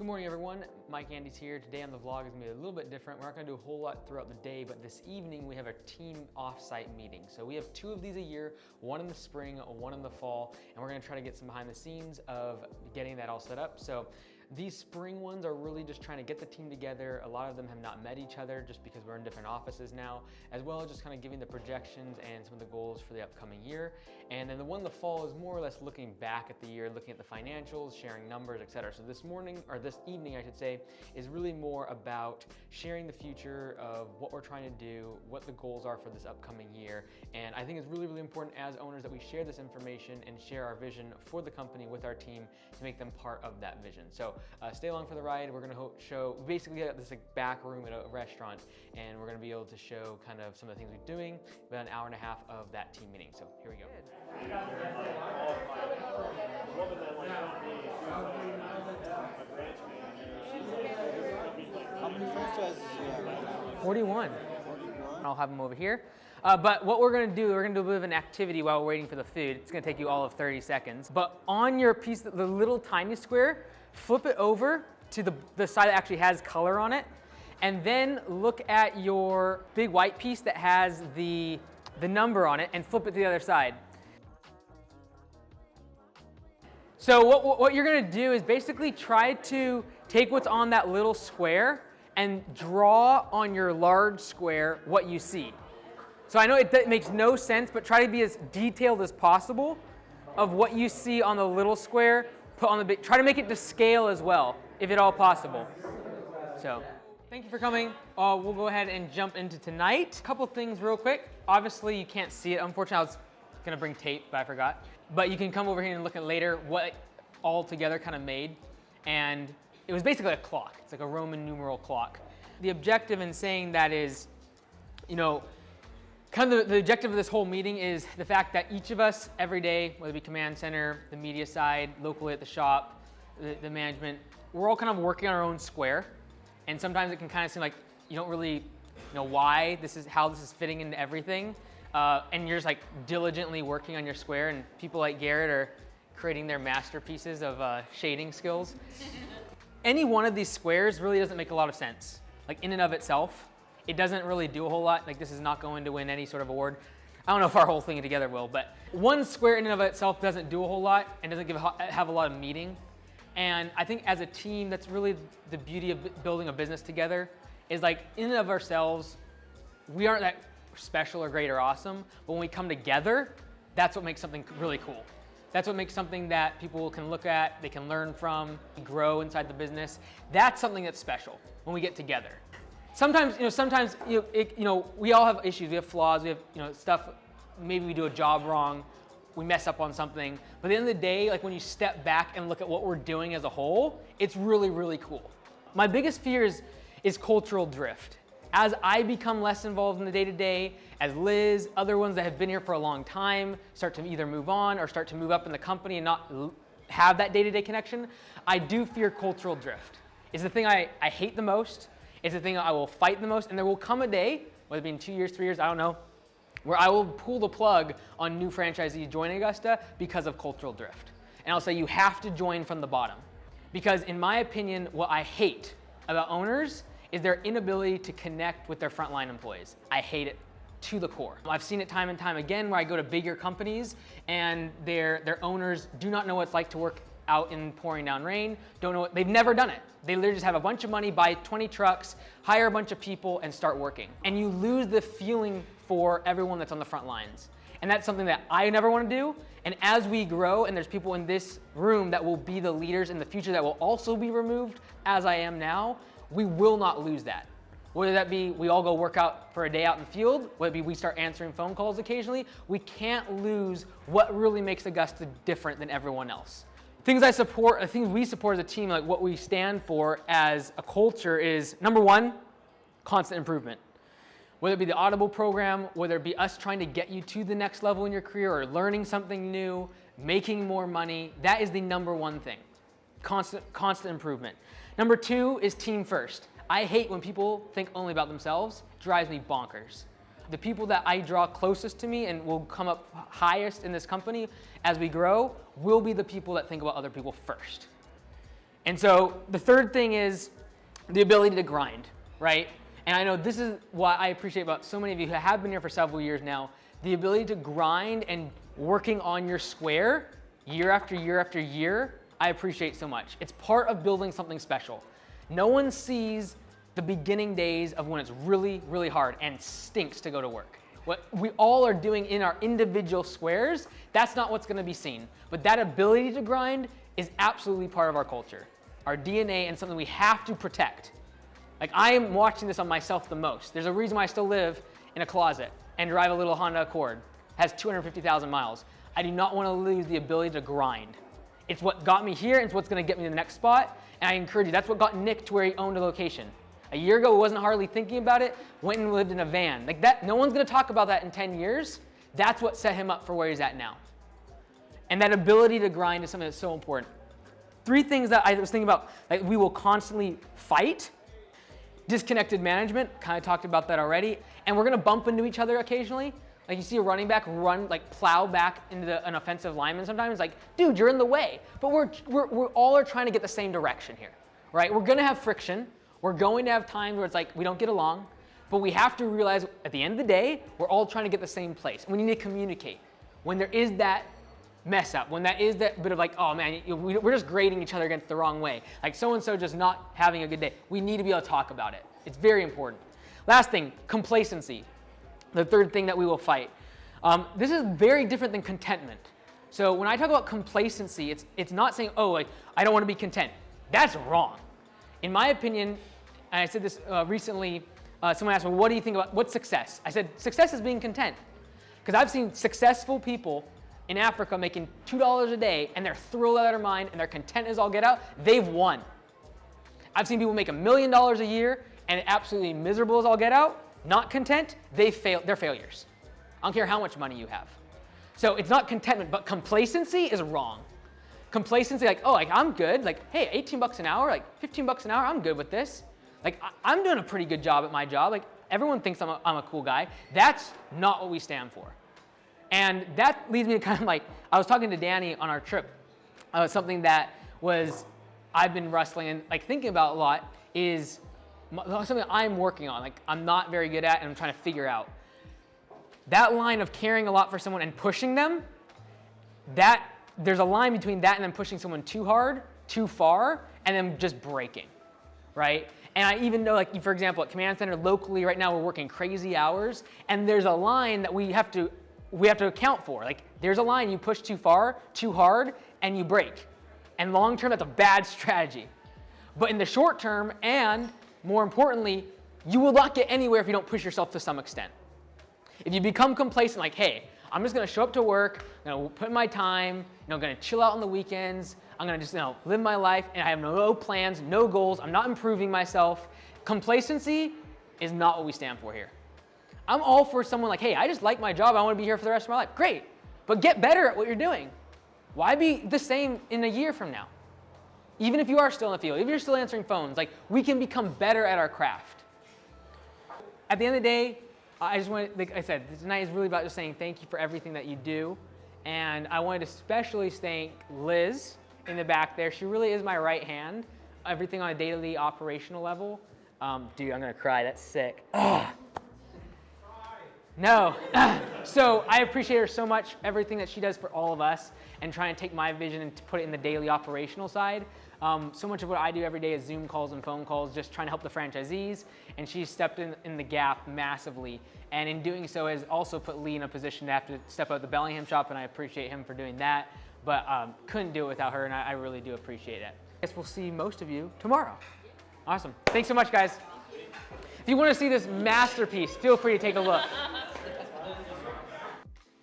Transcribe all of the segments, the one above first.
Good morning, everyone. Mike Andes here. Today on the vlog is going to be a little bit different. We're not going to do a whole lot throughout the day, but this evening we have a team offsite meeting. So we have 2 of these a year, one in the spring, one in the fall, and we're going to try to get some behind the scenes of getting that all set up. So these spring ones are really just trying to get the team together. A lot of them have not met each other just because we're in different offices now, as well as just kind of giving the projections and some of the goals for the upcoming year. And then the one in the fall is more or less looking back at the year, looking at the financials, sharing numbers, etc. So this morning, or this evening I should say, is really more about sharing the future of what we're trying to do, what the goals are for this upcoming year. And I think it's really, really important as owners that we share this information and share our vision for the company with our team to make them part of that vision. So stay along for the ride. We're going to show, basically got this back room at a restaurant, and we're going to be able to show kind of some of the things we're doing, about an hour and a half of that team meeting. So here we go. How many franchises do you have? 41. I'll have them over here. But what we're gonna do, we're gonna do a bit of an activity while we're waiting for the food. It's gonna take you all of 30 seconds. But on your piece, the little tiny square, flip it over to the side that actually has color on it, and then look at your big white piece that has the number on it and flip it to the other side. So what you're gonna do is basically try to take what's on that little square and draw on your large square what you see. So I know it makes no sense, but try to be as detailed as possible of what you see on the little square, put on the big, try to make it to scale as well, if at all possible. So, thank you for coming. We'll go ahead and jump into tonight. A couple things real quick. Obviously you can't see it. Unfortunately, I was gonna bring tape, but I forgot. But you can come over here and look at later what it all together kind of made. And it was basically a clock. It's like a Roman numeral clock. The objective in saying that is, you know, kind of the objective of this whole meeting is the fact that each of us every day, whether it be command center, the media side, locally at the shop, the management, we're all kind of working on our own square. And sometimes it can kind of seem like you don't really know why how this is fitting into everything. And you're just like diligently working on your square, and people like Garrett are creating their masterpieces of shading skills. Any one of these squares really doesn't make a lot of sense. Like in and of itself, it doesn't really do a whole lot. Like this is not going to win any sort of award. I don't know if our whole thing together will, but one square in and of itself doesn't do a whole lot and doesn't have a lot of meaning. And I think as a team, that's really the beauty of building a business together, is like in and of ourselves, we aren't that special or great or awesome, but when we come together, that's what makes something really cool. That's what makes something that people can look at, they can learn from, grow inside the business. That's something that's special when we get together. Sometimes, we all have issues, we have flaws, we have, stuff, maybe we do a job wrong, we mess up on something. But at the end of the day, like when you step back and look at what we're doing as a whole, it's really, really cool. My biggest fear is cultural drift. As I become less involved in the day-to-day, as Liz, other ones that have been here for a long time, start to either move on or start to move up in the company and not have that day-to-day connection, I do fear cultural drift. It's the thing I hate the most. It's the thing I will fight the most. And there will come a day, whether it be in 2 years, 3 years, I don't know, where I will pull the plug on new franchisees joining Augusta because of cultural drift. And I'll say you have to join from the bottom. Because in my opinion, what I hate about owners is their inability to connect with their frontline employees. I hate it to the core. I've seen it time and time again where I go to bigger companies and their owners do not know what it's like to work out in pouring down rain, they've never done it. They literally just have a bunch of money, buy 20 trucks, hire a bunch of people and start working. And you lose the feeling for everyone that's on the front lines. And that's something that I never want to do. And as we grow, and there's people in this room that will be the leaders in the future that will also be removed as I am now, we will not lose that. Whether that be we all go work out for a day out in the field, whether it be we start answering phone calls occasionally, we can't lose what really makes Augusta different than everyone else. Things I support, things we support as a team, like what we stand for as a culture is, number one, constant improvement. Whether it be the Audible program, whether it be us trying to get you to the next level in your career or learning something new, making more money, that is the number one thing. Constant improvement. Number two is team first. I hate when people think only about themselves. It drives me bonkers. The people that I draw closest to me and will come up highest in this company as we grow will be the people that think about other people first. And so the third thing is the ability to grind, right? And I know this is what I appreciate about so many of you who have been here for several years now, the ability to grind and working on your square year after year after year, I appreciate so much. It's part of building something special. No one sees the beginning days of when it's really, really hard and stinks to go to work. What we all are doing in our individual squares, that's not what's gonna be seen. But that ability to grind is absolutely part of our culture, our DNA, and something we have to protect. Like, I am watching this on myself the most. There's a reason why I still live in a closet and drive a little Honda Accord. Has 250,000 miles. I do not want to lose the ability to grind. It's what got me here, and it's what's going to get me to the next spot. And I encourage you, that's what got Nick to where he owned a location. A year ago, he wasn't hardly thinking about it, went and lived in a van. Like that, no one's going to talk about that in 10 years. That's what set him up for where he's at now. And that ability to grind is something that's so important. 3 things that I was thinking about, like we will constantly fight. Disconnected management, kind of talked about that already. And we're going to bump into each other occasionally. Like you see a running back run, like plow back into an offensive lineman sometimes. Like, dude, you're in the way. But we're all are trying to get the same direction here, right? We're going to have friction. We're going to have times where it's like we don't get along. But we have to realize at the end of the day, we're all trying to get the same place. And we need to communicate. When there is that mess up, when that is that bit of like, oh man, we're just grading each other against the wrong way. Like so-and-so just not having a good day. We need to be able to talk about it. It's very important. Last thing, complacency. The third thing that we will fight. This is very different than contentment. So when I talk about complacency, it's not saying, oh, like, I don't want to be content. That's wrong. In my opinion, and I said this recently, someone asked me, what do you think about, what's success? I said, success is being content. Because I've seen successful people in Africa making $2 a day, and they're thrilled out of their mind, and they're content as all get out. They've won. I've seen people make $1 million a year, and absolutely miserable as all get out, not content, they're failures. I don't care how much money you have. So it's not contentment, but complacency is wrong. Complacency, like, oh, like I'm good. Like, hey, 18 bucks an hour, like 15 bucks an hour, I'm good with this. Like, I'm doing a pretty good job at my job. Like, everyone thinks I'm a cool guy. That's not what we stand for. And that leads me to kind of like, I was talking to Danny on our trip. Something that I've been wrestling and like thinking about a lot is something I'm working on. Like I'm not very good at and I'm trying to figure out. That line of caring a lot for someone and pushing them, there's a line between that and then pushing someone too hard, too far, and then just breaking, right? And I even know, like for example, at Command Center locally right now, we're working crazy hours, and there's a line that we have to account for. Like there's a line you push too far, too hard, and you break. And long term, that's a bad strategy. But in the short term, and more importantly, you will not get anywhere if you don't push yourself to some extent. If you become complacent, like, hey, I'm just gonna show up to work, I'm gonna put in my time, I'm gonna chill out on the weekends, I'm gonna just live my life, and I have no plans, no goals, I'm not improving myself. Complacency is not what we stand for here. I'm all for someone like, hey, I just like my job, I wanna be here for the rest of my life. Great, but get better at what you're doing. Why be the same in a year from now? Even if you are still in the field, even if you're still answering phones, like we can become better at our craft. At the end of the day, I just want to, like I said, tonight is really about just saying thank you for everything that you do. And I wanted to especially thank Liz in the back there. She really is my right hand. Everything on a daily operational level. Dude, I'm gonna cry, that's sick. No. So I appreciate her so much, everything that she does for all of us, and trying to take my vision and to put it in the daily operational side. So much of what I do every day is Zoom calls and phone calls, just trying to help the franchisees, and she's stepped in the gap massively. And in doing so has also put Lee in a position to have to step out the Bellingham shop, and I appreciate him for doing that. But couldn't do it without her, and I really do appreciate it. I guess we'll see most of you tomorrow. Awesome. Thanks so much, guys. If you want to see this masterpiece, feel free to take a look.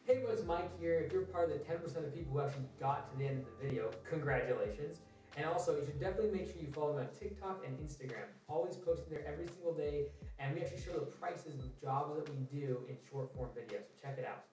Hey everyone, it's Mike here. If you're part of the 10% of people who actually got to the end of the video, congratulations. And also, you should definitely make sure you follow me on TikTok and Instagram. Always posting there every single day, and we actually show the prices of jobs that we do in short form videos. So check it out.